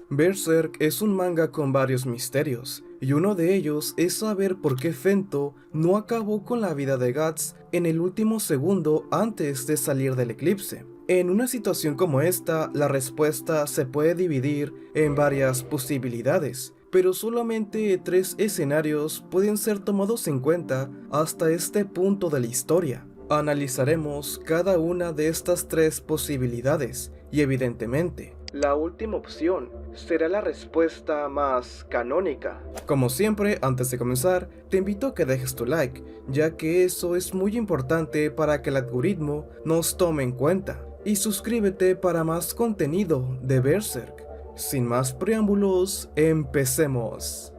Berserk es un manga con varios misterios, y uno de ellos es saber por qué Fento no acabó con la vida de Guts en el último segundo antes de salir del eclipse. En una situación como esta, la respuesta se puede dividir en varias posibilidades, pero solamente 3 escenarios pueden ser tomados en cuenta hasta este punto de la historia. Analizaremos cada una de estas 3 posibilidades, y evidentemente, la última opción será la respuesta más canónica. Como siempre, antes de comenzar, te invito a que dejes tu like, ya que eso es muy importante para que el algoritmo nos tome en cuenta. Y suscríbete para más contenido de Berserk. Sin más preámbulos, empecemos.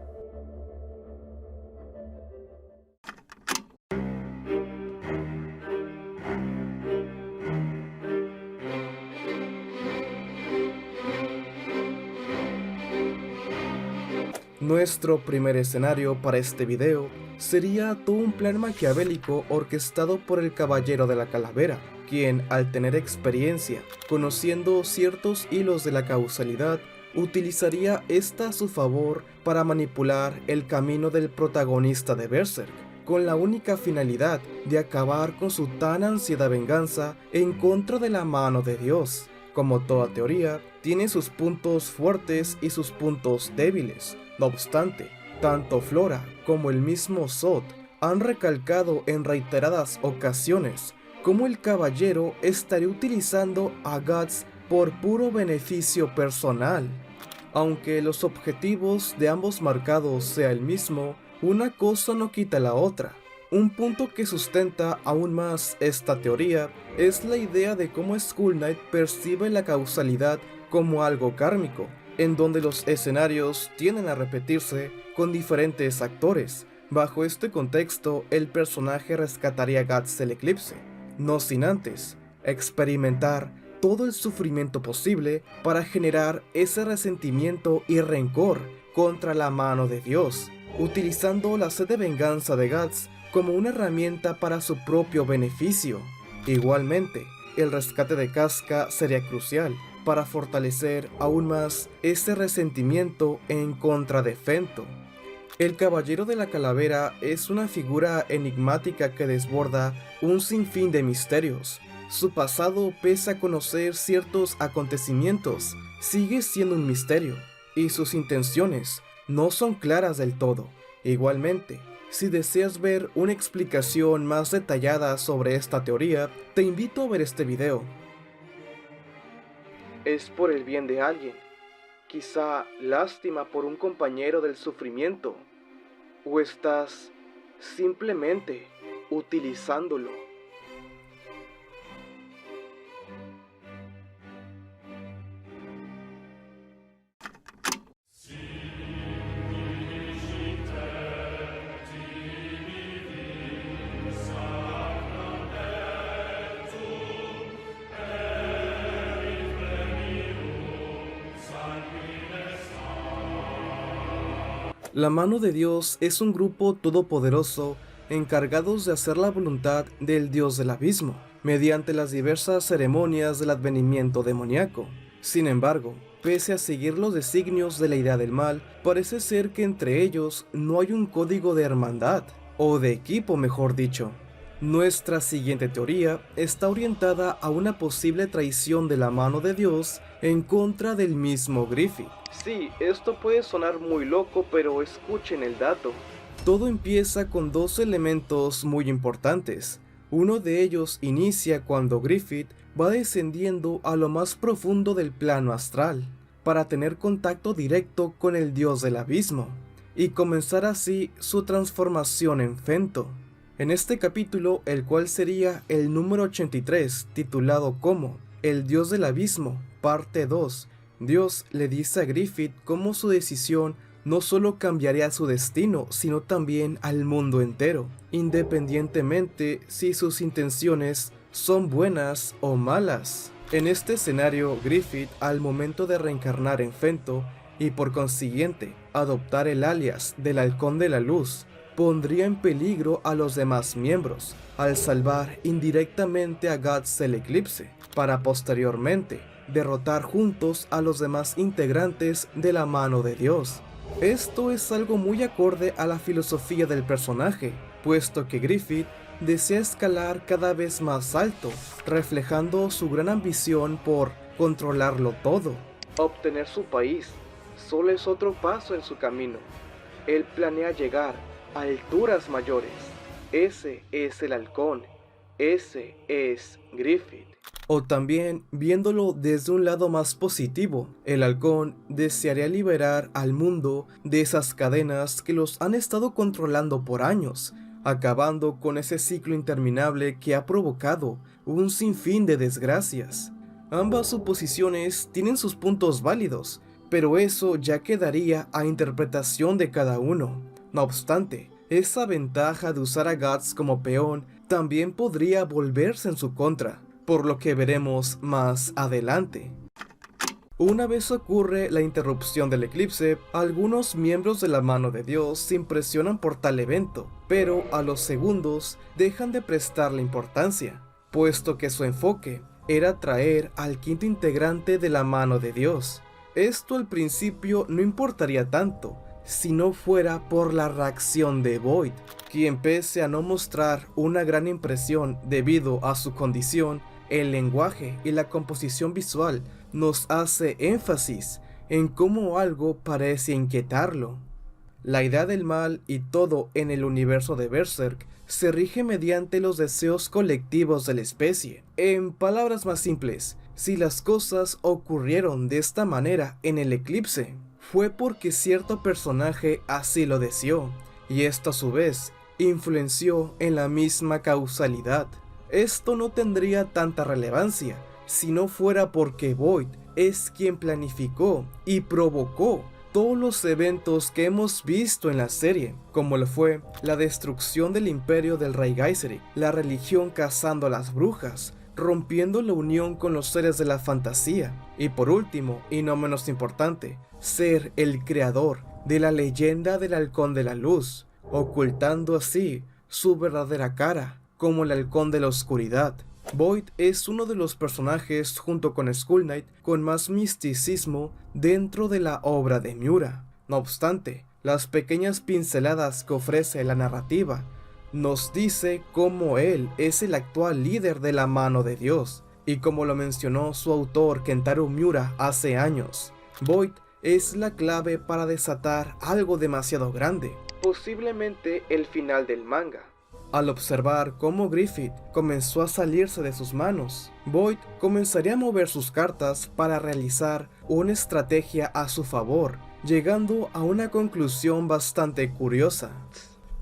Nuestro primer escenario para este video sería todo un plan maquiavélico orquestado por el Caballero de la Calavera, quien al tener experiencia, conociendo ciertos hilos de la causalidad, utilizaría esta a su favor para manipular el camino del protagonista de Berserk, con la única finalidad de acabar con su tan ansiada venganza en contra de la mano de Dios. Como toda teoría, tiene sus puntos fuertes y sus puntos débiles. No obstante, tanto Flora como el mismo Zod han recalcado en reiteradas ocasiones cómo el caballero estaría utilizando a Guts por puro beneficio personal. Aunque los objetivos de ambos marcados sea el mismo, una cosa no quita la otra. Un punto que sustenta aún más esta teoría es la idea de cómo Skull Knight percibe la causalidad como algo kármico, en donde los escenarios tienden a repetirse con diferentes actores. Bajo este contexto, el personaje rescataría a Guts del eclipse, no sin antes experimentar todo el sufrimiento posible para generar ese resentimiento y rencor contra la mano de Dios, utilizando la sed de venganza de Guts como una herramienta para su propio beneficio. Igualmente, el rescate de Casca sería crucial para fortalecer aún más ese resentimiento en contra de Fento. El Caballero de la Calavera es una figura enigmática que desborda un sinfín de misterios. Su pasado, pese a conocer ciertos acontecimientos, sigue siendo un misterio, y sus intenciones no son claras del todo. Igualmente, si deseas ver una explicación más detallada sobre esta teoría, te invito a ver este video. Es por el bien de alguien, quizá lástima por un compañero del sufrimiento, o estás simplemente utilizándolo. La mano de Dios es un grupo todopoderoso encargados de hacer la voluntad del Dios del abismo, mediante las diversas ceremonias del advenimiento demoníaco. Sin embargo, pese a seguir los designios de la idea del mal, parece ser que entre ellos no hay un código de hermandad, o de equipo mejor dicho. Nuestra siguiente teoría está orientada a una posible traición de la mano de Dios en contra del mismo Griffith. Sí, esto puede sonar muy loco, pero escuchen el dato. Todo empieza con 2 elementos muy importantes. Uno de ellos inicia cuando Griffith va descendiendo a lo más profundo del plano astral, para tener contacto directo con el dios del abismo, y comenzar así su transformación en Fento. En este capítulo, el cual sería el número 83, titulado como El Dios del Abismo, parte 2, Dios le dice a Griffith cómo su decisión no solo cambiaría su destino, sino también al mundo entero, independientemente si sus intenciones son buenas o malas. En este escenario, Griffith, al momento de reencarnar en Fento, y por consiguiente adoptar el alias del Halcón de la Luz, pondría en peligro a los demás miembros, al salvar indirectamente a Guts del eclipse, para posteriormente derrotar juntos a los demás integrantes de la mano de Dios. Esto es algo muy acorde a la filosofía del personaje, puesto que Griffith desea escalar cada vez más alto, reflejando su gran ambición por controlarlo todo. Obtener su país solo es otro paso en su camino. Él planea llegar a alturas mayores. Ese es el halcón. Ese es Griffith. O también, viéndolo desde un lado más positivo, el halcón desearía liberar al mundo de esas cadenas que los han estado controlando por años, acabando con ese ciclo interminable que ha provocado un sinfín de desgracias. Ambas suposiciones tienen sus puntos válidos, pero eso ya quedaría a interpretación de cada uno. No obstante, esa ventaja de usar a Guts como peón también podría volverse en su contra, por lo que veremos más adelante. Una vez ocurre la interrupción del eclipse, algunos miembros de la mano de Dios se impresionan por tal evento, pero a los segundos dejan de prestarle importancia, puesto que su enfoque era traer al quinto integrante de la mano de Dios. Esto al principio no importaría tanto, si no fuera por la reacción de Void, quien pese a no mostrar una gran impresión debido a su condición, el lenguaje y la composición visual nos hace énfasis en cómo algo parece inquietarlo. La idea del mal y todo en el universo de Berserk se rige mediante los deseos colectivos de la especie. En palabras más simples, si las cosas ocurrieron de esta manera en el eclipse, fue porque cierto personaje así lo deseó, y esto a su vez influenció en la misma causalidad. Esto no tendría tanta relevancia si no fuera porque Void es quien planificó y provocó todos los eventos que hemos visto en la serie, como lo fue la destrucción del imperio del rey Geyserik, la religión cazando a las brujas, rompiendo la unión con los seres de la fantasía, y por último, y no menos importante, ser el creador de la leyenda del halcón de la luz, ocultando así su verdadera cara como el halcón de la oscuridad. Void es uno de los personajes, junto con Skull Knight, con más misticismo dentro de la obra de Miura. No obstante, las pequeñas pinceladas que ofrece la narrativa nos dice cómo él es el actual líder de la mano de Dios, y como lo mencionó su autor Kentaro Miura hace años, Void es la clave para desatar algo demasiado grande, posiblemente el final del manga. Al observar cómo Griffith comenzó a salirse de sus manos, Void comenzaría a mover sus cartas para realizar una estrategia a su favor, llegando a una conclusión bastante curiosa.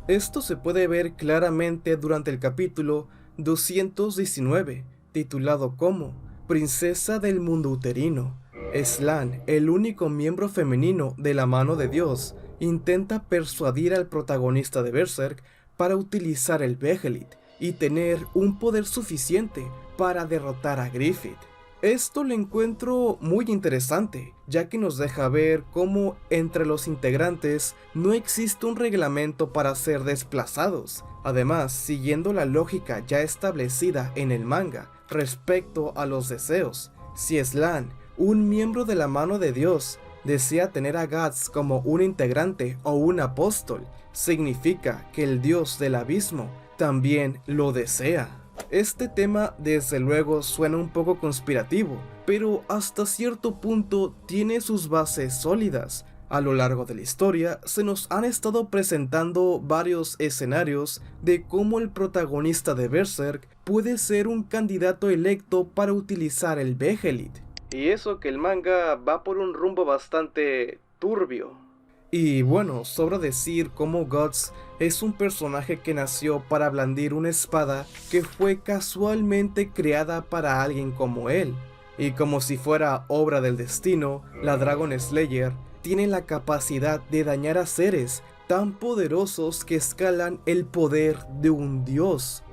Esto se puede ver claramente durante el capítulo 219, titulado como Princesa del Mundo Uterino. Slan, el único miembro femenino de la mano de Dios, intenta persuadir al protagonista de Berserk para utilizar el Behelit y tener un poder suficiente para derrotar a Griffith. Esto lo encuentro muy interesante, ya que nos deja ver cómo entre los integrantes no existe un reglamento para ser desplazados. Además, siguiendo la lógica ya establecida en el manga respecto a los deseos, si Slan, un miembro de la mano de Dios, desea tener a Guts como un integrante o un apóstol, significa que el dios del abismo también lo desea. Este tema desde luego suena un poco conspirativo, pero hasta cierto punto tiene sus bases sólidas. A lo largo de la historia se nos han estado presentando varios escenarios de cómo el protagonista de Berserk puede ser un candidato electo para utilizar el Behelit. Y eso que el manga va por un rumbo bastante turbio. Y bueno, sobra decir cómo Guts es un personaje que nació para blandir una espada que fue casualmente creada para alguien como él. Y como si fuera obra del destino, la Dragon Slayer tiene la capacidad de dañar a seres tan poderosos que escalan el poder de un dios.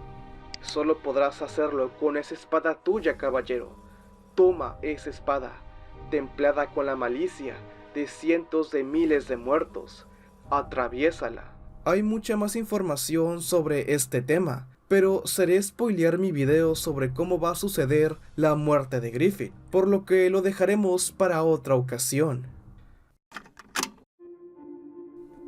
Solo podrás hacerlo con esa espada tuya, caballero. Toma esa espada, templada con la malicia de cientos de miles de muertos. Atraviésala. Hay mucha más información sobre este tema, pero sería spoilear mi video sobre cómo va a suceder la muerte de Griffith, por lo que lo dejaremos para otra ocasión.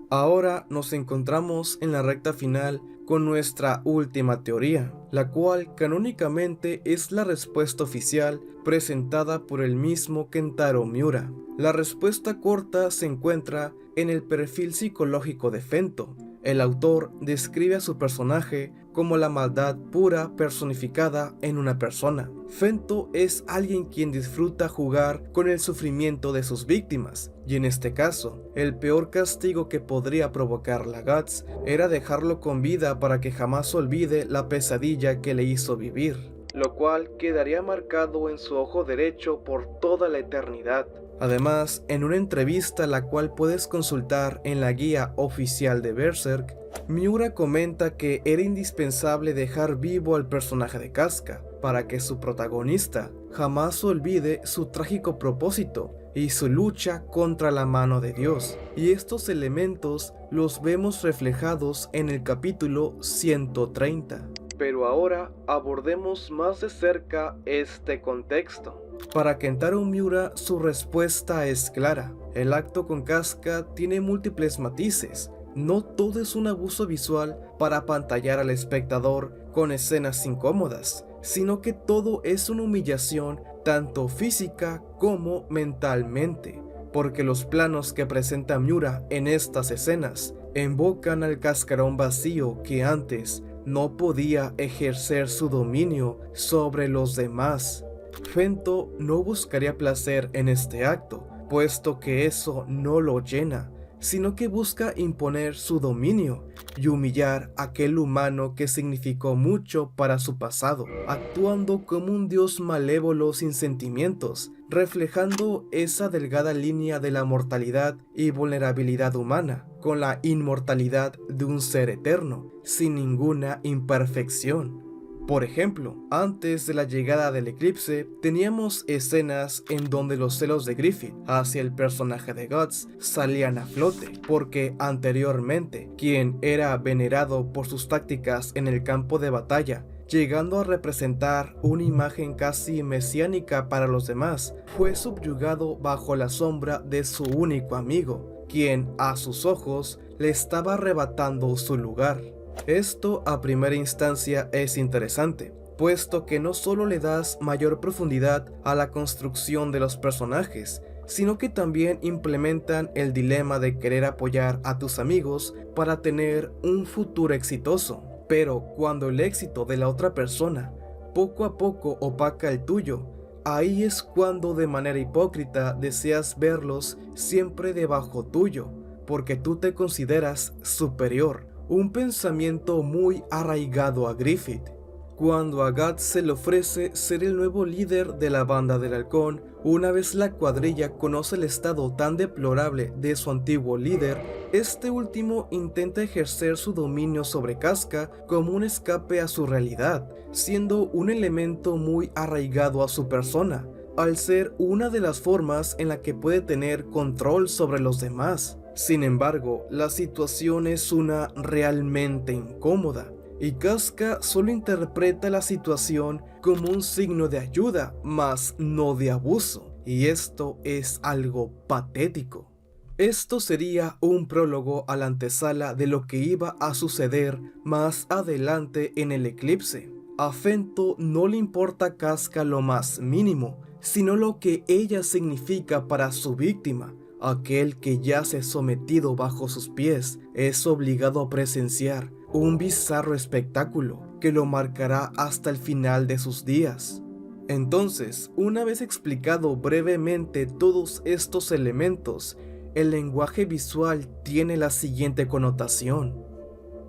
Ahora nos encontramos en la recta final con nuestra última teoría, la cual canónicamente es la respuesta oficial presentada por el mismo Kentaro Miura. La respuesta corta se encuentra en el perfil psicológico de Fento. El autor describe a su personaje como la maldad pura personificada en una persona. Fento es alguien quien disfruta jugar con el sufrimiento de sus víctimas, y en este caso, el peor castigo que podría provocarle a Guts era dejarlo con vida para que jamás olvide la pesadilla que le hizo vivir, lo cual quedaría marcado en su ojo derecho por toda la eternidad. Además, en una entrevista la cual puedes consultar en la guía oficial de Berserk, Miura comenta que era indispensable dejar vivo al personaje de Casca para que su protagonista jamás olvide su trágico propósito y su lucha contra la mano de Dios, y estos elementos los vemos reflejados en el capítulo 130. Pero ahora abordemos más de cerca este contexto. Para Kentaro Miura, su respuesta es clara. El acto con Casca tiene múltiples matices. No todo es un abuso visual para apantallar al espectador con escenas incómodas, sino que todo es una humillación tanto física como mentalmente, porque los planos que presenta Miura en estas escenas invocan al cascarón vacío que antes no podía ejercer su dominio sobre los demás. Fento no buscaría placer en este acto, puesto que eso no lo llena, sino que busca imponer su dominio y humillar a aquel humano que significó mucho para su pasado, actuando como un dios malévolo sin sentimientos, reflejando esa delgada línea de la mortalidad y vulnerabilidad humana, con la inmortalidad de un ser eterno, sin ninguna imperfección. Por ejemplo, antes de la llegada del eclipse, teníamos escenas en donde los celos de Griffith hacia el personaje de Guts salían a flote, porque anteriormente, quien era venerado por sus tácticas en el campo de batalla, llegando a representar una imagen casi mesiánica para los demás, fue subyugado bajo la sombra de su único amigo, quien a sus ojos le estaba arrebatando su lugar. Esto a primera instancia es interesante, puesto que no solo le das mayor profundidad a la construcción de los personajes, sino que también implementan el dilema de querer apoyar a tus amigos para tener un futuro exitoso. Pero cuando el éxito de la otra persona poco a poco opaca el tuyo, ahí es cuando de manera hipócrita deseas verlos siempre debajo tuyo, porque tú te consideras superior. Un pensamiento muy arraigado a Griffith. Cuando a Guts se le ofrece ser el nuevo líder de la banda del halcón, una vez la cuadrilla conoce el estado tan deplorable de su antiguo líder, este último intenta ejercer su dominio sobre Casca como un escape a su realidad, siendo un elemento muy arraigado a su persona, al ser una de las formas en la que puede tener control sobre los demás. Sin embargo, la situación es una realmente incómoda, y Casca solo interpreta la situación como un signo de ayuda, mas no de abuso, y esto es algo patético. Esto sería un prólogo a la antesala de lo que iba a suceder más adelante en el eclipse. A Fento no le importa Casca lo más mínimo, sino lo que ella significa para su víctima. Aquel que yace sometido bajo sus pies es obligado a presenciar un bizarro espectáculo que lo marcará hasta el final de sus días. Entonces, una vez explicado brevemente todos estos elementos, el lenguaje visual tiene la siguiente connotación.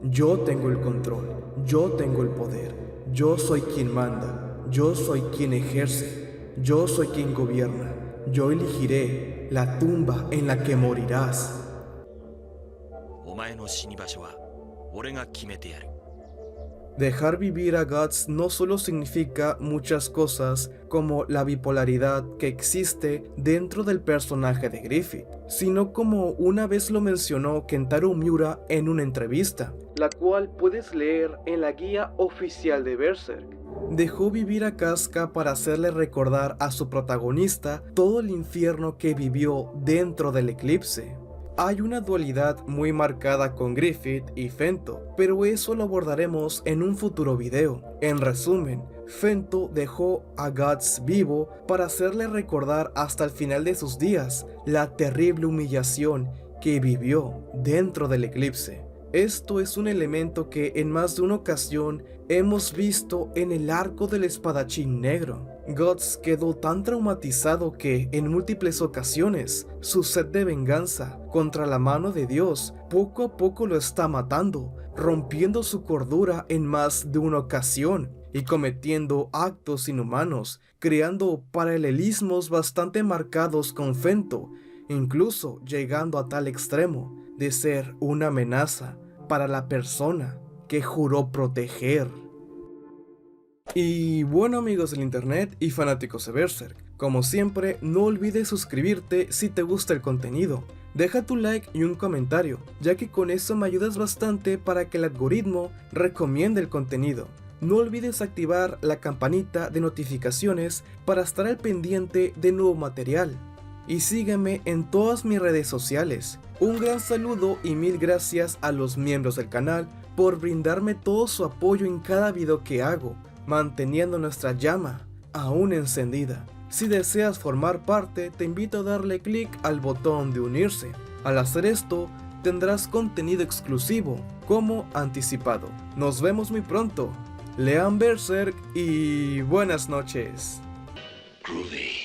Yo tengo el control, yo tengo el poder, yo soy quien manda, yo soy quien ejerce, yo soy quien gobierna, yo elegiré la tumba en la que morirás. Dejar vivir a Guts no solo significa muchas cosas como la bipolaridad que existe dentro del personaje de Griffith, sino como una vez lo mencionó Kentaro Miura en una entrevista, la cual puedes leer en la guía oficial de Berserk. Dejó vivir a Casca para hacerle recordar a su protagonista todo el infierno que vivió dentro del eclipse. Hay una dualidad muy marcada con Griffith y Fento, pero eso lo abordaremos en un futuro video. En resumen, Fento dejó a Guts vivo para hacerle recordar hasta el final de sus días la terrible humillación que vivió dentro del eclipse. Esto es un elemento que en más de una ocasión hemos visto en el arco del espadachín negro. Guts quedó tan traumatizado que en múltiples ocasiones su sed de venganza contra la mano de Dios poco a poco lo está matando, rompiendo su cordura en más de una ocasión y cometiendo actos inhumanos, creando paralelismos bastante marcados con Fento, incluso llegando a tal extremo de ser una amenaza para la persona que juró proteger. Y bueno, amigos del internet y fanáticos de Berserk, como siempre no olvides suscribirte si te gusta el contenido, deja tu like y un comentario, ya que con eso me ayudas bastante para que el algoritmo recomiende el contenido. No olvides activar la campanita de notificaciones para estar al pendiente de nuevo material. Y sígueme en todas mis redes sociales. Un gran saludo y mil gracias a los miembros del canal por brindarme todo su apoyo en cada video que hago, manteniendo nuestra llama aún encendida. Si deseas formar parte, te invito a darle clic al botón de unirse. Al hacer esto, tendrás contenido exclusivo como anticipado. Nos vemos muy pronto. Lean Berserk y buenas noches. Groovy.